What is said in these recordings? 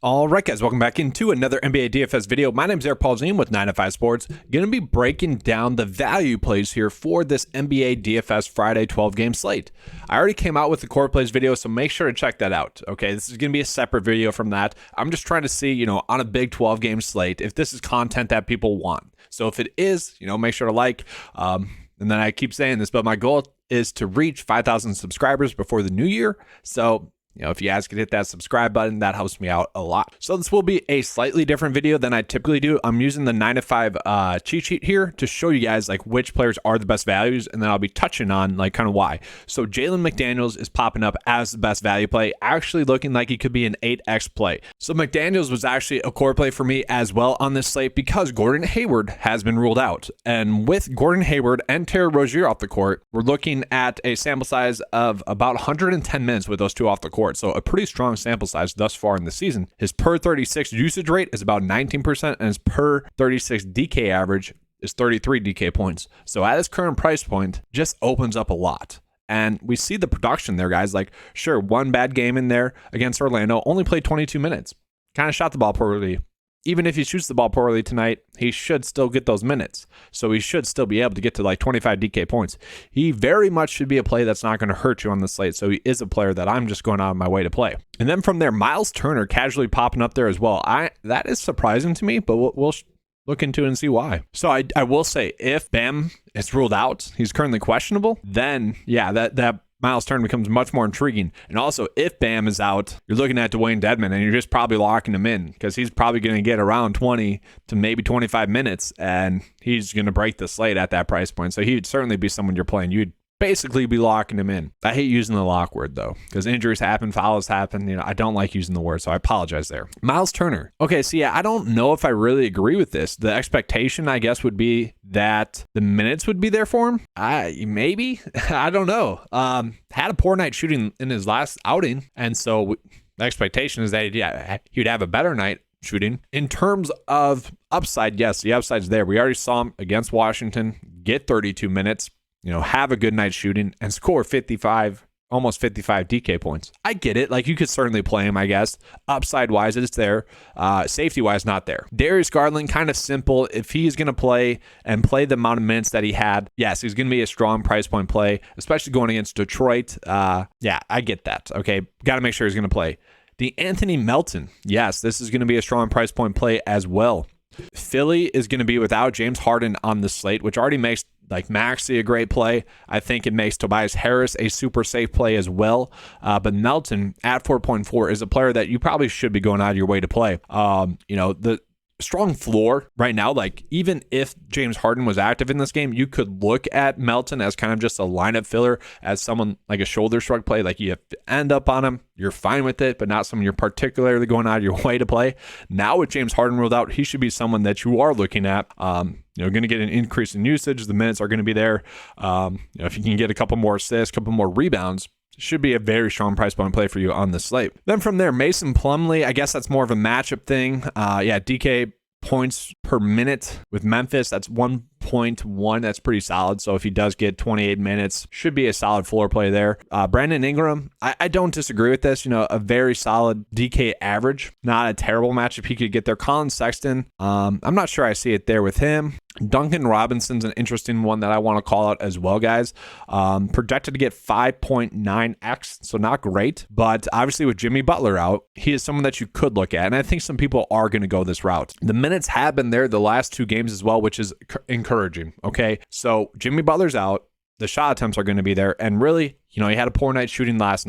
All right, guys, welcome back into another NBA DFS video. My name is Polzin with 9 to 5 Sports. Going to be breaking down the value plays here for this NBA DFS Friday 12-game slate. I already came out with the core plays video, so make sure to check that out. Okay, this is going to be a separate video from that. I'm just trying to see, on a big 12-game slate, if this is content that people want. So if it is, make sure to like. And then I keep saying this, but my goal is to reach 5,000 subscribers before the new year. So if you guys could hit that subscribe button, that helps me out a lot. So this will be a slightly different video than I typically do. I'm using the 9 to 5 cheat sheet here to show you guys which players are the best values, and then I'll be touching on kind of why. So Jalen McDaniels is popping up as the best value play, actually looking like he could be an 8x play. So McDaniels was actually a core play for me as well on this slate because Gordon Hayward has been ruled out. And with Gordon Hayward and Terry Rozier off the court, we're looking at a sample size of about 110 minutes with those two off the court. So a pretty strong sample size thus far in the season. His per 36 usage rate is about 19%, and his per 36 DK average is 33 DK points. So at his current price point, just opens up a lot. And we see the production there, guys. Sure, one bad game in there against Orlando, only played 22 minutes. Kind of shot the ball poorly. Even if he shoots the ball poorly tonight, he should still get those minutes. So he should still be able to get to 25 DK points. He very much should be a play that's not going to hurt you on the slate. So he is a player that I'm just going out of my way to play. And then from there, Miles Turner casually popping up there as well. That is surprising to me, but we'll look into it and see why. So I will say, if Bam is ruled out, he's currently questionable, then yeah, that Miles Turner becomes much more intriguing. And also, if Bam is out, you're looking at Dwayne Dedmon, and you're just probably locking him in because he's probably going to get around 20 to maybe 25 minutes, and he's going to break the slate at that price point. So he'd certainly be someone you're playing. You'd basically be locking him in. I hate using the lock word, though, because injuries happen, fouls happen. I don't like using the word, so I apologize there. Miles Turner. Okay, so yeah, I don't know if I really agree with this. The expectation, I guess, would be that the minutes would be there for him. Maybe. I don't know. Had a poor night shooting in his last outing, and so the expectation is that he'd have a better night shooting. In terms of upside, yes, the upside's there. We already saw him against Washington get 32 minutes. Have a good night shooting and score 55, almost 55 DK points. I get it. You could certainly play him, I guess. Upside-wise, it's there. Safety-wise, not there. Darius Garland, kind of simple. If he's going to play the amount of minutes that he had, yes, he's going to be a strong price point play, especially going against Detroit. Yeah, I get that. Okay, got to make sure he's going to play. The Anthony Melton, yes, this is going to be a strong price point play as well. Philly is going to be without James Harden on the slate, which already makes Maxey a great play. I think it makes Tobias Harris a super safe play as well. But Melton at 4.4 is a player that you probably should be going out of your way to play. The strong floor right now, even if James Harden was active in this game, you could look at Melton as kind of just a lineup filler, as someone like a shoulder shrug play. You have to end up on him, you're fine with it, but not someone you're particularly going out of your way to play. Now with James Harden ruled out, he should be someone that you are looking at. Going to get an increase in usage. The minutes are going to be there. If you can get a couple more assists, a couple more rebounds, should be a very strong price point play for you on the slate. Then from there, Mason Plumlee, I guess that's more of a matchup thing. DK points per minute with Memphis, that's 1.1. That's pretty solid. So if he does get 28 minutes, should be a solid floor play there. Brandon Ingram, I don't disagree with this. A very solid DK average, not a terrible matchup he could get there. Colin Sexton, I'm not sure I see it there with him. Duncan Robinson's an interesting one that I want to call out as well, guys. Projected to get 5.9x, so not great. But obviously with Jimmy Butler out, he is someone that you could look at. And I think some people are going to go this route. The minutes have been there the last two games as well, which is encouraging. Okay, so Jimmy Butler's out. The shot attempts are going to be there. And really, he had a poor night shooting last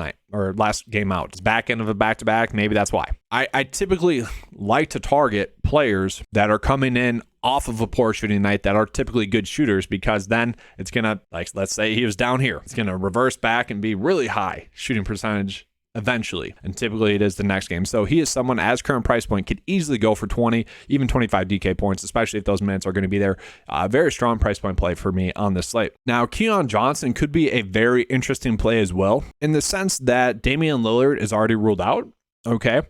game out. It's back end of a back-to-back. Maybe that's why. I typically like to target players that are coming in off of a poor shooting night that are typically good shooters, because then it's going to, let's say he was down here. It's going to reverse back and be really high shooting percentage eventually, and typically it is the next game. So he is someone, as current price point, could easily go for 20, even 25 DK points, especially if those minutes are going to be there. Very strong price point play for me on this slate. Now, Keon Johnson could be a very interesting play as well, in the sense that Damian Lillard is already ruled out. Okay.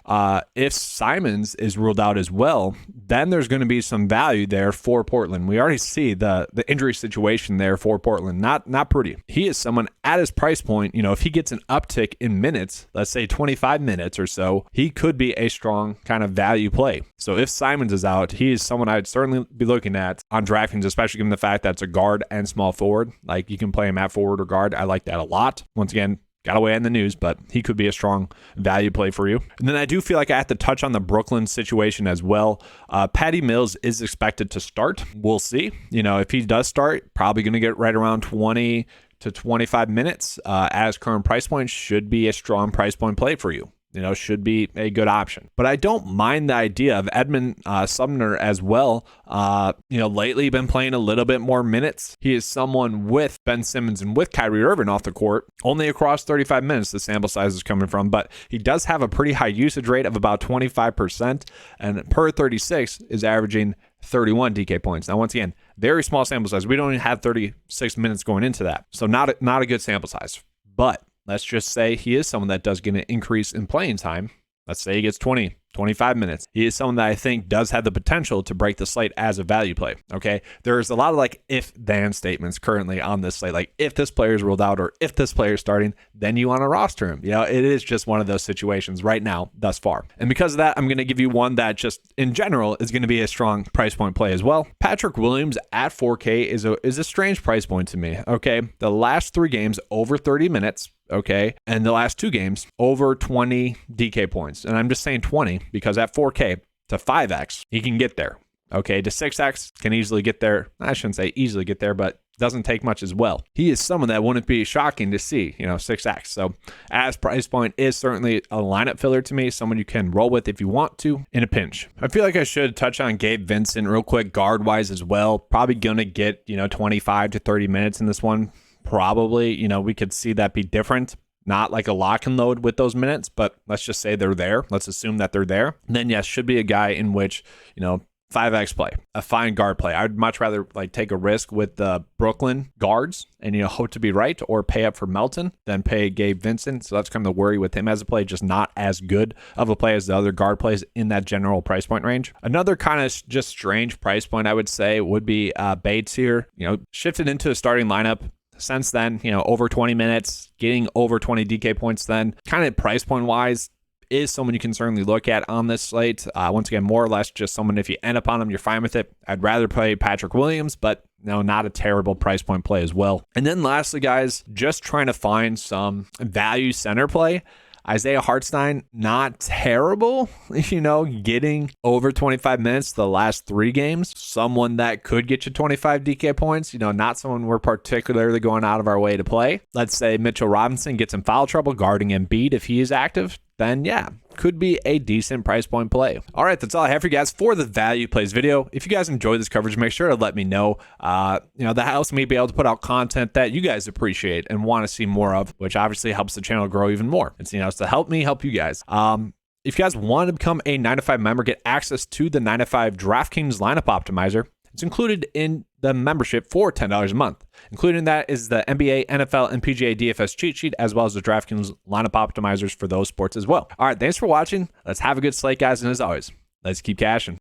If Simons is ruled out as well, then there's going to be some value there for Portland. We already see the injury situation there for Portland. Not pretty. He is someone at his price point, if he gets an uptick in minutes, let's say 25 minutes or so, he could be a strong kind of value play. So if Simons is out, he is someone I'd certainly be looking at on DraftKings, especially given the fact that it's a guard and small forward. Like, you can play him at forward or guard. I like that a lot. Once again, got away in the news, but he could be a strong value play for you. And then I do feel like I have to touch on the Brooklyn situation as well. Patty Mills is expected to start. We'll see. If he does start, probably going to get right around 20 to 25 minutes at his current price point. Should be a strong price point play for you. Should be a good option. But I don't mind the idea of Edmund Sumner as well. Lately been playing a little bit more minutes. He is someone with Ben Simmons and with Kyrie Irving off the court, only across 35 minutes the sample size is coming from, but he does have a pretty high usage rate of about 25%, and per 36 is averaging 31 DK points. Now, once again, very small sample size. We don't even have 36 minutes going into that. So not a good sample size. But let's just say he is someone that does get an increase in playing time. Let's say he gets 20, 25 minutes. He is someone that I think does have the potential to break the slate as a value play. Okay. There's a lot of if-then statements currently on this slate. Like, if this player is ruled out or if this player is starting, then you want to roster him. It is just one of those situations right now thus far. And because of that, I'm going to give you one that just in general is going to be a strong price point play as well. Patrick Williams at 4K is a strange price point to me. Okay. The last 3 games over 30 minutes. Okay. And the last 2 games over 20 DK points. And I'm just saying 20 because at 4K to 5X, he can get there. Okay. To 6X can easily get there. I shouldn't say easily get there, but doesn't take much as well. He is someone that wouldn't be shocking to see, 6X. So as price point is certainly a lineup filler to me, someone you can roll with if you want to in a pinch. I feel like I should touch on Gabe Vincent real quick, guard wise as well. Probably going to get, 25 to 30 minutes in this one. Probably, we could see that be different. Not like a lock and load with those minutes, but let's just say they're there. Let's assume that they're there. And then, yes, should be a guy in which, 5X play, a fine guard play. I'd much rather take a risk with the Brooklyn guards and, hope to be right or pay up for Melton than pay Gabe Vincent. So that's kind of the worry with him as a play, just not as good of a play as the other guard plays in that general price point range. Another kind of just strange price point, I would say, would be Bates here, shifted into a starting lineup. Since then, over 20 minutes, getting over 20 DK points then, kind of price point wise, is someone you can certainly look at on this slate. Once again, more or less just someone, if you end up on him, you're fine with it. I'd rather play Patrick Williams, but not a terrible price point play as well. And then lastly, guys, just trying to find some value center play. Isaiah Hartenstein, not terrible, getting over 25 minutes the last 3 games. Someone that could get you 25 DK points, not someone we're particularly going out of our way to play. Let's say Mitchell Robinson gets in foul trouble guarding Embiid if he is active. Then yeah, could be a decent price point play. All right, that's all I have for you guys for the value plays video. If you guys enjoy this coverage, make sure to let me know. That helps me be able to put out content that you guys appreciate and want to see more of, which obviously helps the channel grow even more. It's it's to help me help you guys. If you guys want to become a 9to5 member, get access to the 9to5 DraftKings lineup optimizer. It's included in the membership for $10 a month. Including that is the NBA, NFL, and PGA DFS cheat sheet, as well as the DraftKings lineup optimizers for those sports as well. All right, thanks for watching. Let's have a good slate, guys. And as always, let's keep cashing.